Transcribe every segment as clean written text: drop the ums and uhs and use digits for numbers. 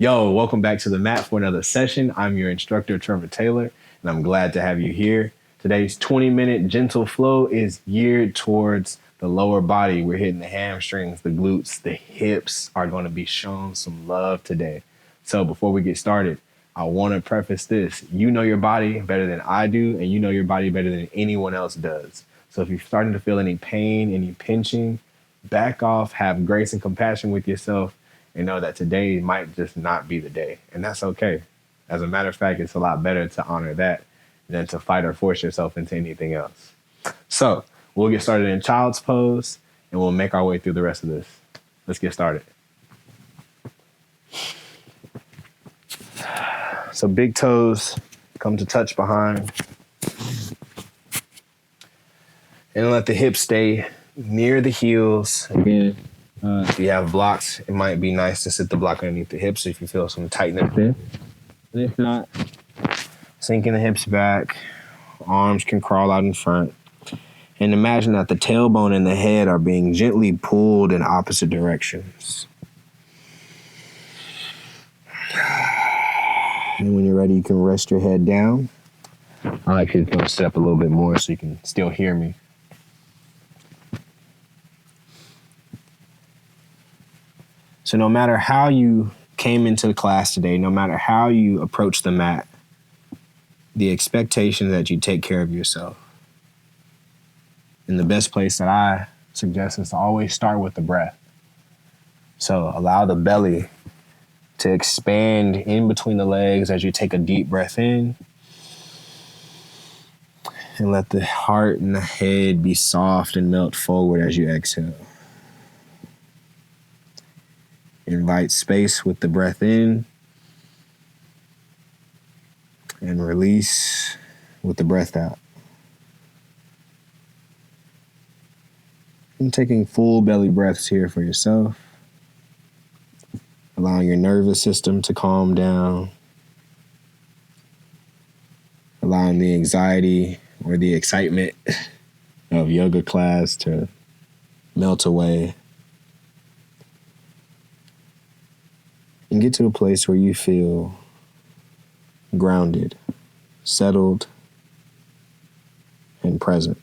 Yo, welcome back to the mat for another session. I'm your instructor, Trevor Taylor, and I'm glad to have you here. Today's 20-minute gentle flow is geared towards the lower body. We're hitting the hamstrings, the glutes, the hips are going to be shown some love today. So before we get started, I want to preface this. You know your body better than I do, and you know your body better than anyone else does. So if you're starting to feel any pain, any pinching, back off, have grace and compassion with yourself, and know that today might just not be the day. And that's okay. As a matter of fact, it's a lot better to honor that than to fight or force yourself into anything else. So we'll get started in child's pose and we'll make our way through the rest of this. Let's get started. So big toes come to touch behind. And let the hips stay near the heels. Again, if you have blocks, it might be nice to sit the block underneath the hips if you feel some tightness there. And if not, sinking the hips back, arms can crawl out in front. And imagine that the tailbone and the head are being gently pulled in opposite directions. And when you're ready, you can rest your head down. I like you to sit up a little bit more so you can still hear me. So no matter how you came into the class today, no matter how you approach the mat, the expectation that you take care of yourself. And the best place that I suggest is to always start with the breath. So allow the belly to expand in between the legs as you take a deep breath in. And let the heart and the head be soft and melt forward as you exhale. Invite space with the breath in and release with the breath out. And taking full belly breaths here for yourself, allowing your nervous system to calm down, allowing the anxiety or the excitement of yoga class to melt away. And get to a place where you feel grounded, settled, and present.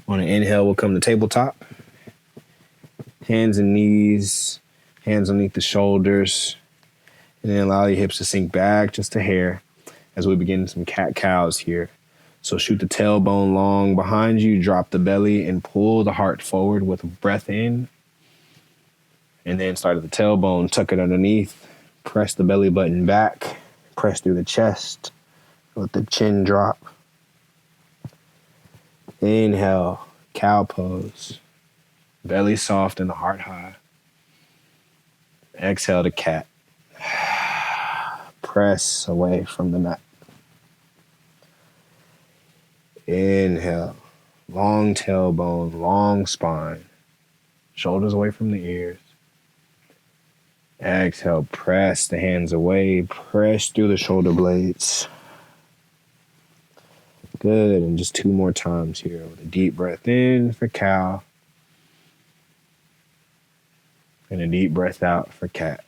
On an inhale, we'll come to tabletop. Hands and knees, hands underneath the shoulders, and then allow your hips to sink back just a hair as we begin some cat-cows here. So shoot the tailbone long behind you, drop the belly, and pull the heart forward with a breath in. And then start at the tailbone, tuck it underneath, press the belly button back, press through the chest, let the chin drop. Inhale, cow pose, belly soft and the heart high. Exhale to cat. Press away from the mat. Inhale, long tailbone, long spine, shoulders away from the ears. Exhale, press the hands away, press through the shoulder blades. Good, and just 2 more times here with a deep breath in for cow. And a deep breath out for cat.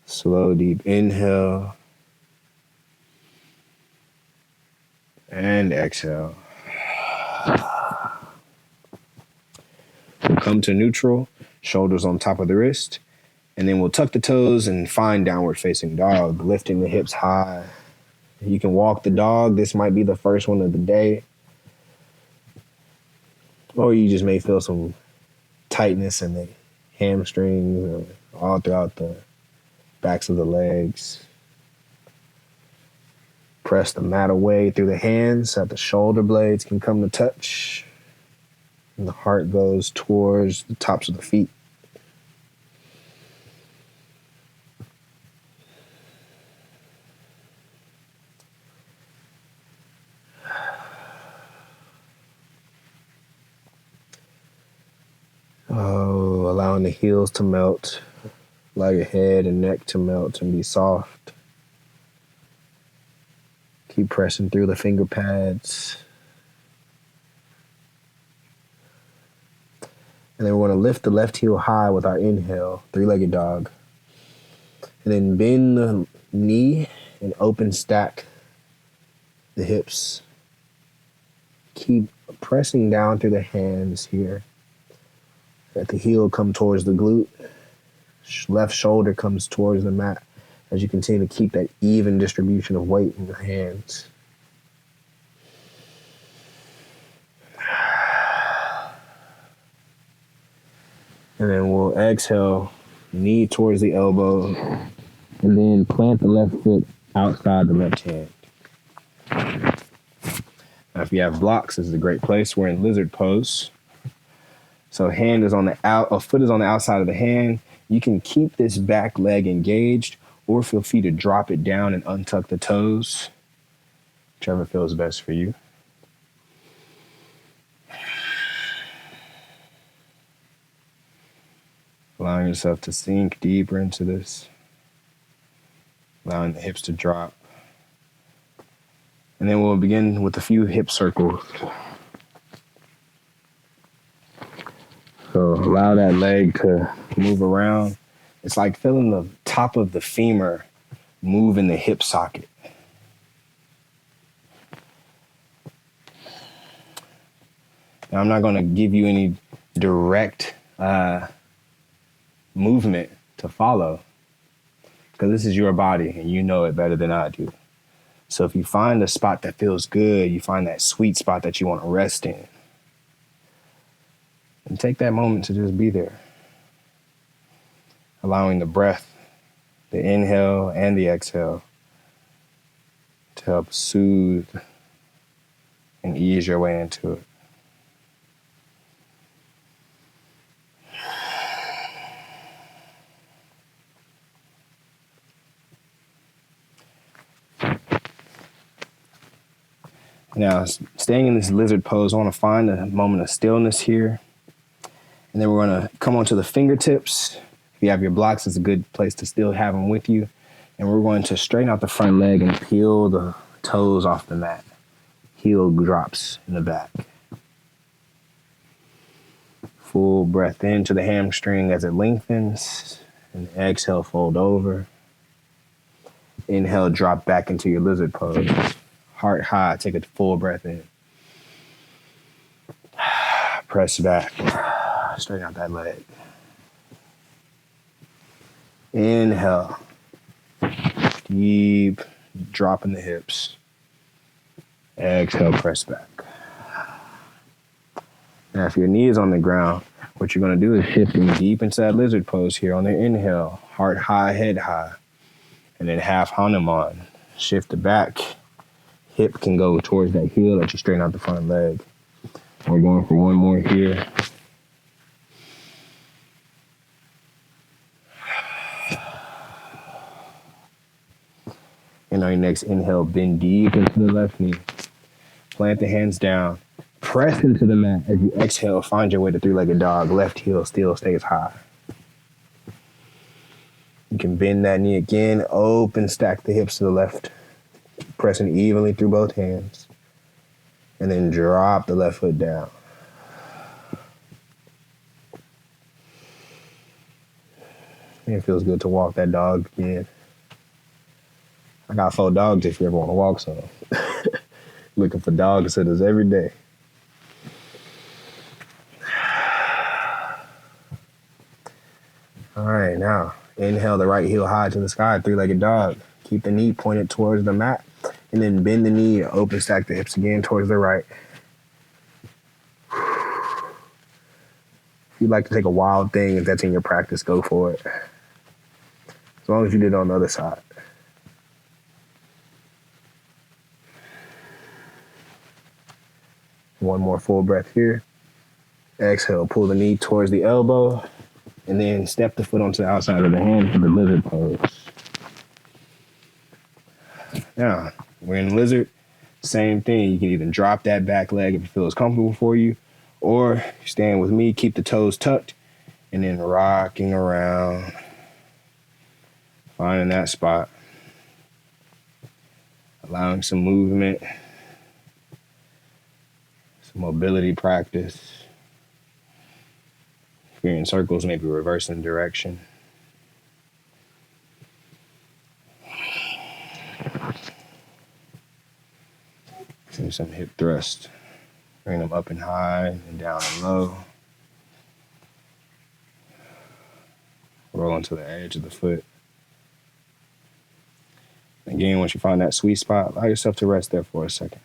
Slow, deep inhale. And exhale. We'll come to neutral, shoulders on top of the wrist. And then we'll tuck the toes and find downward facing dog, lifting the hips high. You can walk the dog. This might be the first one of the day. Or you just may feel some tightness in the hamstrings or all throughout the backs of the legs. Press the mat away through the hands so that the shoulder blades can come to touch. And the heart goes towards the tops of the feet. Oh, allowing the heels to melt, allow your head and neck to melt and be soft. Keep pressing through the finger pads. And then we're going to lift the left heel high with our inhale, three-legged dog. And then bend the knee and open stack the hips. Keep pressing down through the hands here. Let the heel come towards the glute. Left shoulder comes towards the mat as you continue to keep that even distribution of weight in the hands. And then we'll exhale, knee towards the elbow, and then plant the left foot outside the left hand. Now, if you have blocks, this is a great place. We're in lizard pose. So hand is on the foot is on the outside of the hand. You can keep this back leg engaged or feel free to drop it down and untuck the toes. Whichever feels best for you. Allowing yourself to sink deeper into this. Allowing the hips to drop. And then we'll begin with a few hip circles. So allow that leg to move around. It's like feeling the top of the femur move in the hip socket. Now, I'm not going to give you any direct movement to follow because this is your body and you know it better than I do. So if you find a spot that feels good, you find that sweet spot that you want to rest in, and take that moment to just be there. Allowing the breath, the inhale and the exhale to help soothe and ease your way into it. Now, staying in this lizard pose, I want to find a moment of stillness here. And then we're going to come onto the fingertips. If you have your blocks, it's a good place to still have them with you. And we're going to straighten out the front leg and peel the toes off the mat. Heel drops in the back. Full breath into the hamstring as it lengthens. And exhale, fold over. Inhale, drop back into your lizard pose. Heart high, take a full breath in. Press back. Straighten out that leg. Inhale. Deep drop in the hips. Exhale, press back. Now, if your knee is on the ground, what you're going to do is shifting deep into that lizard pose here on the inhale. Heart high, head high. And then half Hanuman. Shift the back. Hip can go towards that heel that you straighten out the front leg. We're going for one more here. And on your next inhale, bend deep into the left knee. Plant the hands down. Press into the mat. As you exhale, find your way to three-legged dog. Left heel still stays high. You can bend that knee again. Open, stack the hips to the left. Pressing evenly through both hands. And then drop the left foot down. It feels good to walk that dog again. I got 4 dogs if you ever want to walk some. Looking for dog sitters every day. All right, now inhale the right heel high to the sky, three-legged dog. Keep the knee pointed towards the mat. And then bend the knee, open stack the hips again towards the right. If you'd like to take a wild thing, if that's in your practice, go for it. As long as you did it on the other side. One more full breath here. Exhale, pull the knee towards the elbow. And then step the foot onto the outside of the hand for the lizard pose. Now, we're in lizard. Same thing. You can even drop that back leg if it feels comfortable for you. Or stand with me, keep the toes tucked, and then rocking around. Finding that spot. allowing some movement, some mobility practice. If you're in circles, maybe reversing direction. Do some hip thrust. Bring them up and high and down and low. Roll onto the edge of the foot. Again, once you find that sweet spot, allow yourself to rest there for a second.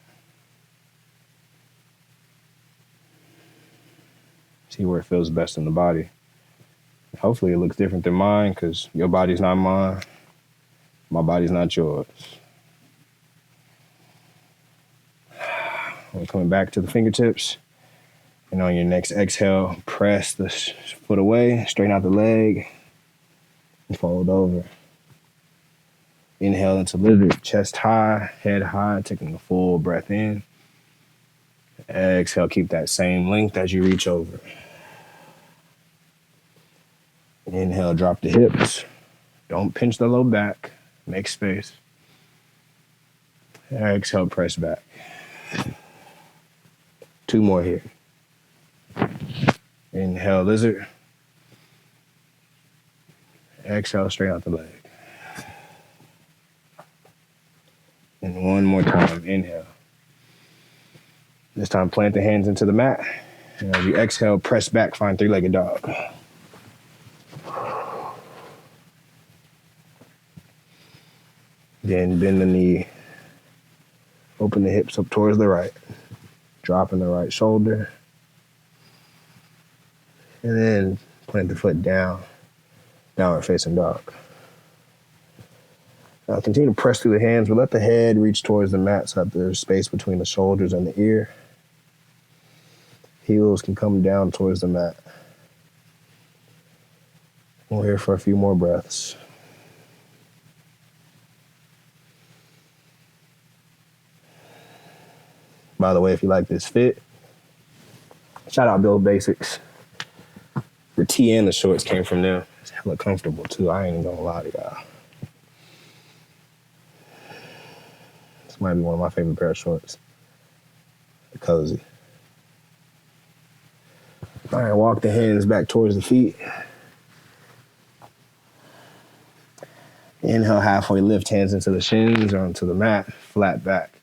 See where it feels best in the body. Hopefully it looks different than mine, because your body's not mine. My body's not yours. We're coming back to the fingertips. And on your next exhale, press the foot away, straighten out the leg, and fold over. Inhale into lizard, chest high, head high, taking a full breath in. Exhale, keep that same length as you reach over. Inhale, drop the hips. Don't pinch the low back. Make space. Exhale, press back. 2 more here. Inhale, lizard. Exhale, straight out the leg. And 1 more time, inhale. This time, plant the hands into the mat. And as you exhale, press back, find 3-legged dog. Then bend the knee. Open the hips up towards the right. Dropping the right shoulder. And then plant the foot down. Downward facing dog. Now continue to press through the hands, but let the head reach towards the mat so that there's space between the shoulders and the ear. Heels can come down towards the mat. We're here for a few more breaths. By the way, if you like this fit, shout out Build Basics. The tee and the shorts came from them. It's hella comfortable too. I ain't gonna lie to y'all. This might be one of my favorite pair of shorts. They're cozy. All right, walk the hands back towards the feet. Inhale, halfway lift, hands into the shins or onto the mat, flat back.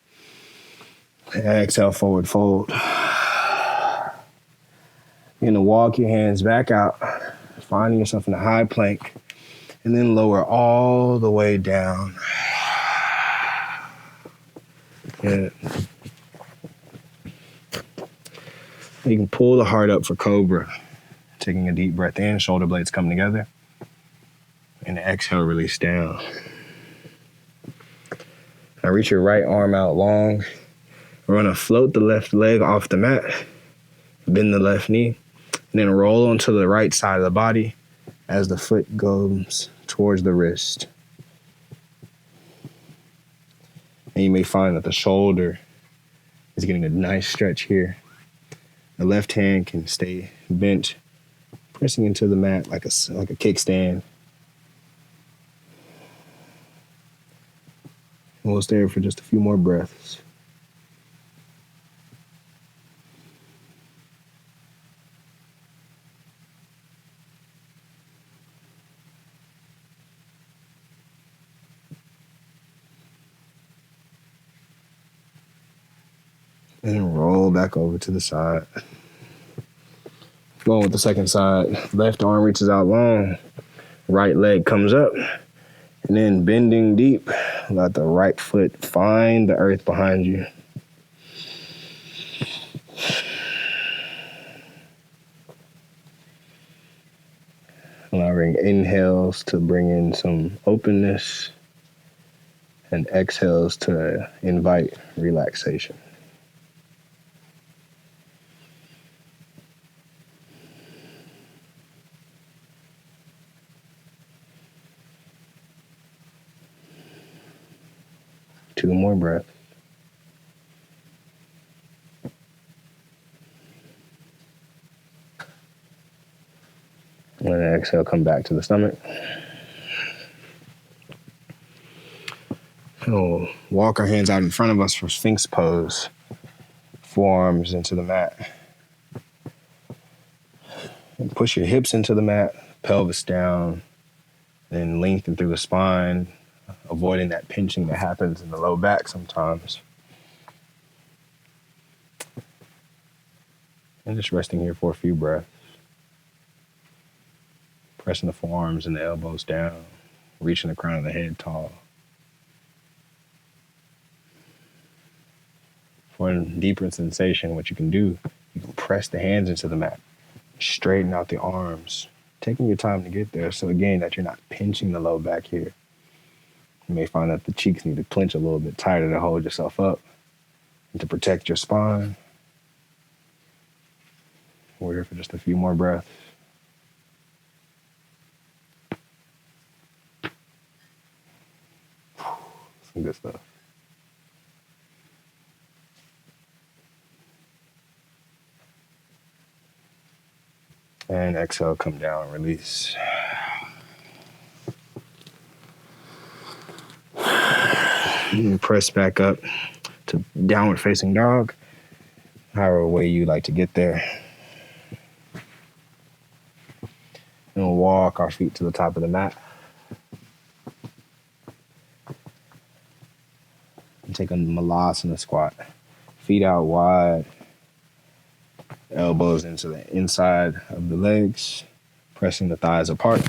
Exhale, forward fold. You're gonna walk your hands back out, finding yourself in a high plank, and then lower all the way down. Good. You can pull the heart up for Cobra. Taking a deep breath in, shoulder blades come together. And exhale, release down. Now reach your right arm out long. We're gonna float the left leg off the mat, bend the left knee, and then roll onto the right side of the body as the foot goes towards the wrist. And you may find that the shoulder is getting a nice stretch here. The left hand can stay bent, pressing into the mat like a kickstand. And we'll stay here for just a few more breaths. And roll back over to the side. Going with the second side. Left arm reaches out long. Right leg comes up. And then bending deep. Let the right foot find the earth behind you. Allowing inhales to bring in some openness. And exhales to invite relaxation. Two more breaths. And then exhale, come back to the stomach. We'll walk our hands out in front of us for Sphinx Pose. Forearms into the mat. And push your hips into the mat, pelvis down, then lengthen through the spine, avoiding that pinching that happens in the low back sometimes. And just resting here for a few breaths. Pressing the forearms and the elbows down, reaching the crown of the head tall. For a deeper sensation, what you can do, you can press the hands into the mat, straighten out the arms, taking your time to get there. So again, that you're not pinching the low back here. You may find that the cheeks need to clench a little bit tighter to hold yourself up and to protect your spine. We're here for just a few more breaths. Some good stuff. And exhale, come down, release. And press back up to downward facing dog, however way you like to get there. And we'll walk our feet to the top of the mat. And take a Malasana squat. Feet out wide. Elbows into the inside of the legs. Pressing the thighs apart.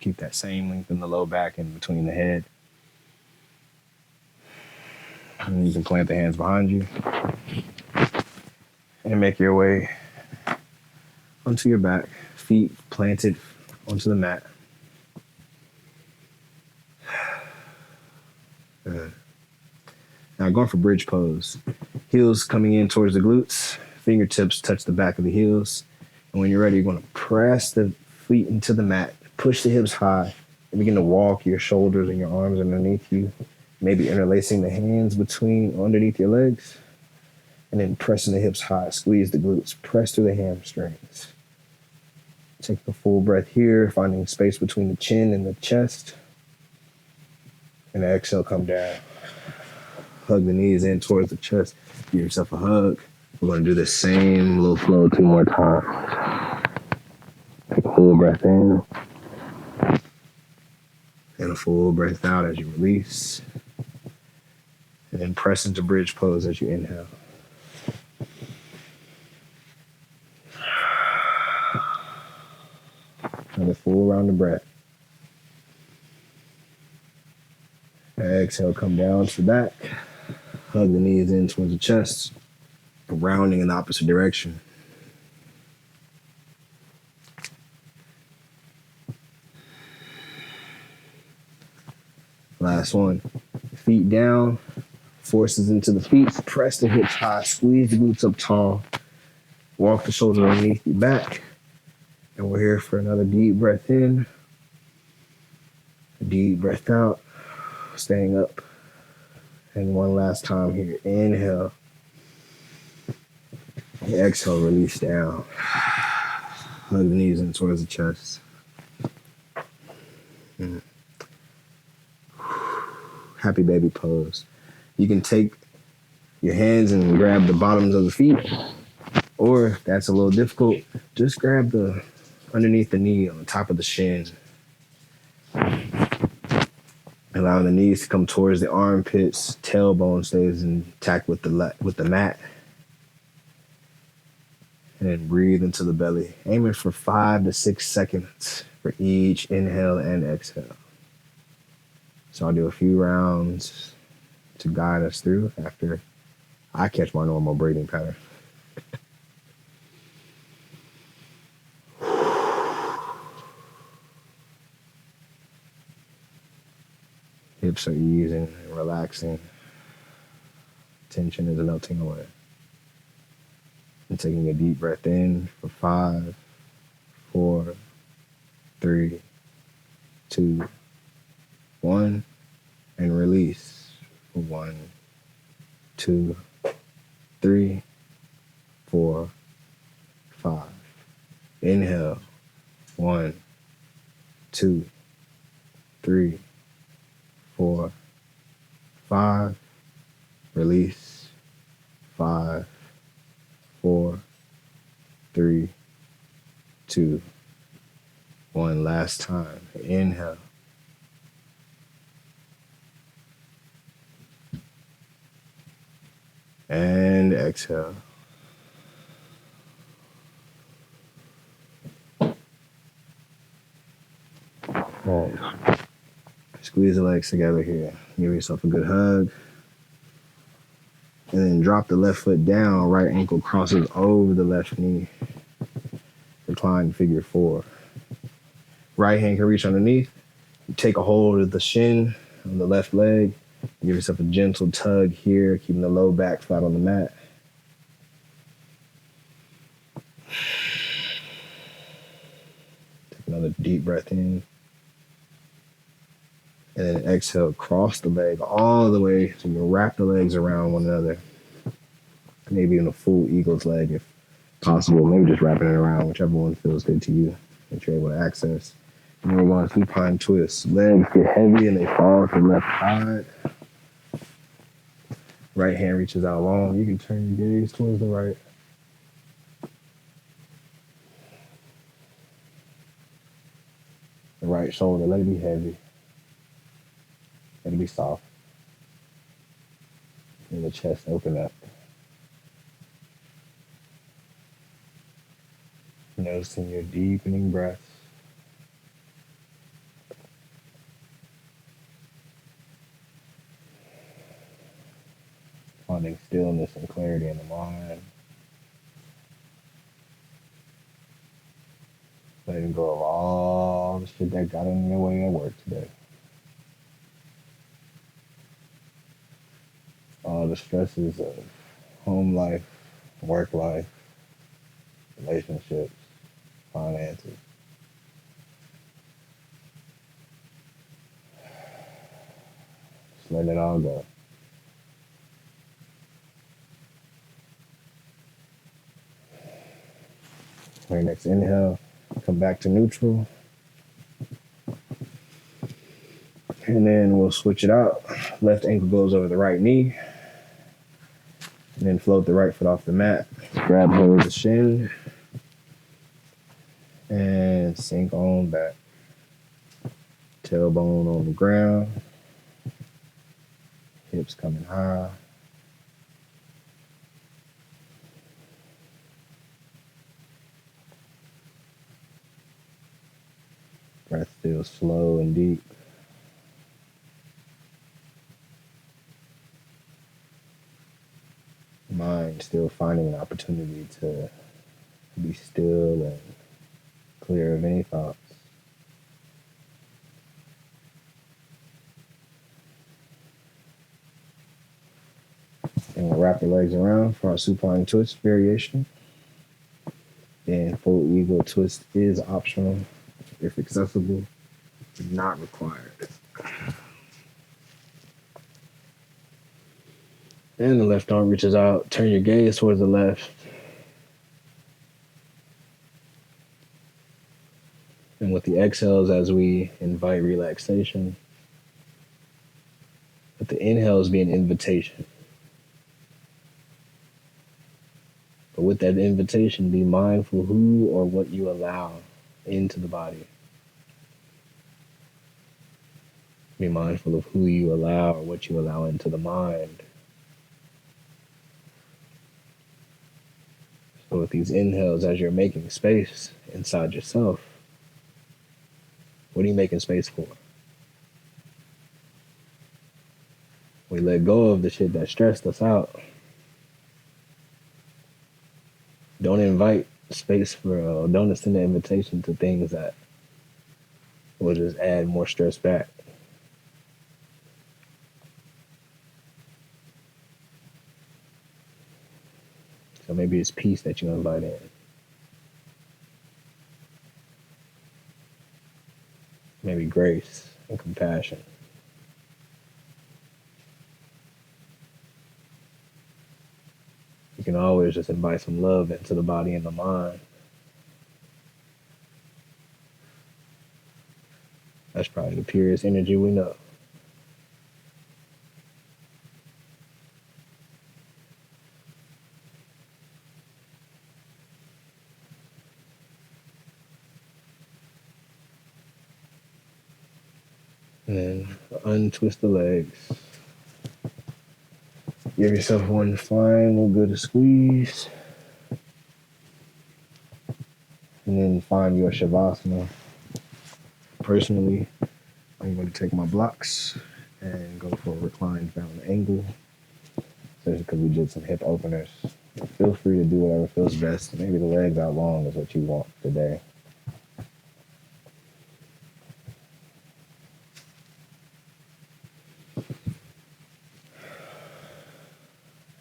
Keep that same length in the low back and between the head. And you can plant the hands behind you. And make your way onto your back, feet planted onto the mat. Good. Now going for bridge pose. Heels coming in towards the glutes. Fingertips touch the back of the heels. And when you're ready, you're going to press the feet into the mat. Push the hips high. And begin to walk your shoulders and your arms underneath you. Maybe interlacing the hands underneath your legs. And then pressing the hips high. Squeeze the glutes. Press through the hamstrings. Take a full breath here, finding space between the chin and the chest. And exhale, come down. Hug the knees in towards the chest. Give yourself a hug. We're going to do the same little flow 2 more times. Take a full breath in. And a full breath out as you release. And then press into bridge pose as you inhale. Another full round of breath. Exhale, come down to the back. Hug the knees in towards the chest. Rounding in the opposite direction. Last one. Feet down. Forces into the feet. Press the hips high. Squeeze the glutes up tall. Walk the shoulders underneath your back. And we're here for another deep breath in. Deep breath out. Staying up. And one last time here. Inhale. Exhale, release down. Hug the knees in towards the chest. Happy baby pose. You can take your hands and grab the bottoms of the feet. Or if that's a little difficult, just grab the underneath the knee on the top of the shin. Allowing the knees to come towards the armpits. Tailbone stays intact with the mat. And then breathe into the belly. Aiming for 5 to 6 seconds for each inhale and exhale. So I'll do a few rounds to guide us through after I catch my normal breathing pattern. Hips are easing and relaxing. Tension is melting away. And taking a deep breath in for 5, 4, 3, 2, 1. And release for 1, 2, 3, 4, 5. Inhale. 1, 2, 3, 5. Release. 5, 4, 3, 2, 1. Last time. Inhale. And exhale. All right. Squeeze the legs together here. Give yourself a good hug. And then drop the left foot down. Right ankle crosses over the left knee. Recline figure 4. Right hand can reach underneath. You take a hold of the shin on the left leg. Give yourself a gentle tug here, keeping the low back flat on the mat. Take another deep breath in. And then exhale, cross the leg all the way so you can wrap the legs around one another. Maybe in a full eagle's leg if possible. Maybe just wrapping it around, whichever one feels good to you that you're able to access. And we're going supine twist. Legs get heavy and they fall to the left side. Right hand reaches out long. You can turn your gaze towards the right. The right shoulder, let it be heavy. Let it be soft. And the chest open up. Noticing your deepening breaths. Finding stillness and clarity in the mind. Letting go of all the shit that got in your way at work today. All the stresses of home life, work life, relationships, finances. Just letting it all go. All right, next inhale, come back to neutral. And then we'll switch it out. Left ankle goes over the right knee. And then float the right foot off the mat. Grab hold of the shin. And sink on back. Tailbone on the ground. Hips coming high. Breath feels slow and deep. Mind still finding an opportunity to be still and clear of any thoughts. And we'll wrap the legs around for our supine twist variation. And full eagle twist is optional if accessible, not required. And the left arm reaches out. Turn your gaze towards the left. And with the exhales, as we invite relaxation, let the inhales be an invitation. But with that invitation, be mindful who or what you allow into the body. Be mindful of who you allow or what you allow into the mind. So with these inhales, as you're making space inside yourself, what are you making space for? We let go of the shit that stressed us out. Don't invite space for, don't extend the invitation to things that will just add more stress back. So maybe it's peace that you invite in. Maybe grace and compassion. You can always just invite some love into the body and the mind. That's probably the purest energy we know. And then untwist the legs. Give yourself one final good of squeeze. And then find your Savasana. Personally, I'm going to take my blocks and go for a reclined bound angle. Especially because we did some hip openers. Feel free to do whatever feels best. Maybe the legs out long is what you want today.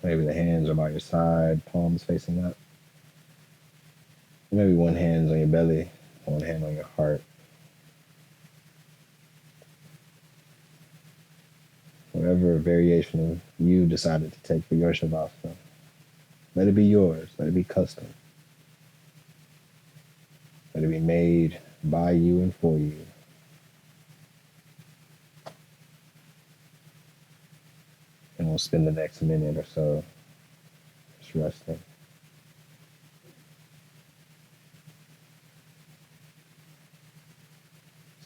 Maybe the hands are by your side, palms facing up. Maybe one hand's on your belly, one hand on your heart. Whatever variation of you decided to take for your Shavasana. Let it be yours. Let it be custom. Let it be made by you and for you. And we'll spend the next minute or so just resting.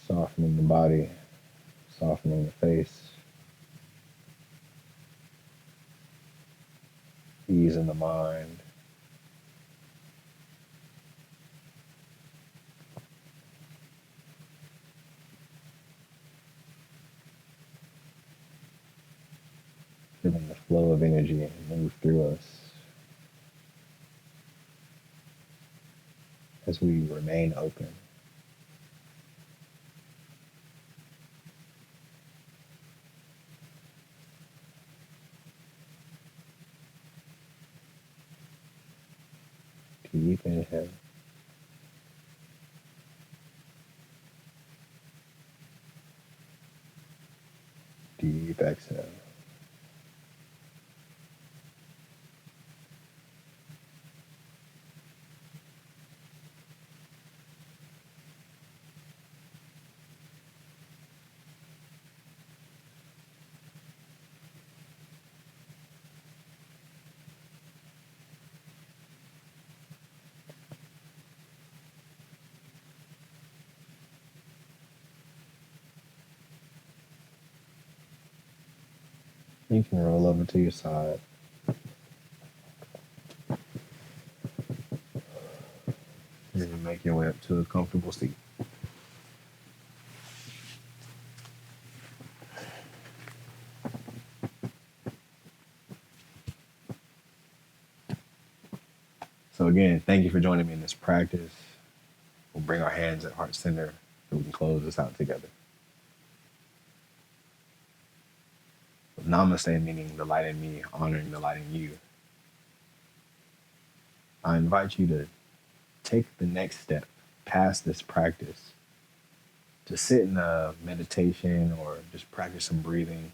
Softening the body, softening the face, easing the mind. Feeling the flow of energy move through us as we remain open. Deep inhale. Deep exhale. You can roll over to your side. And then make your way up to a comfortable seat. So again, thank you for joining me in this practice. We'll bring our hands at heart center so we can close this out together. With Namaste meaning the light in me, honoring the light in you. I invite you to take the next step past this practice to sit in a meditation or just practice some breathing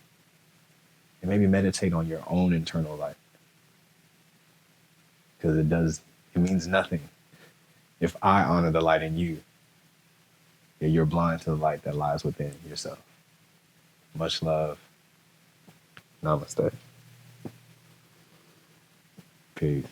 and maybe meditate on your own internal light. Because it means nothing if I honor the light in you, yet you're blind to the light that lies within yourself. Much love. Namaste. Peace.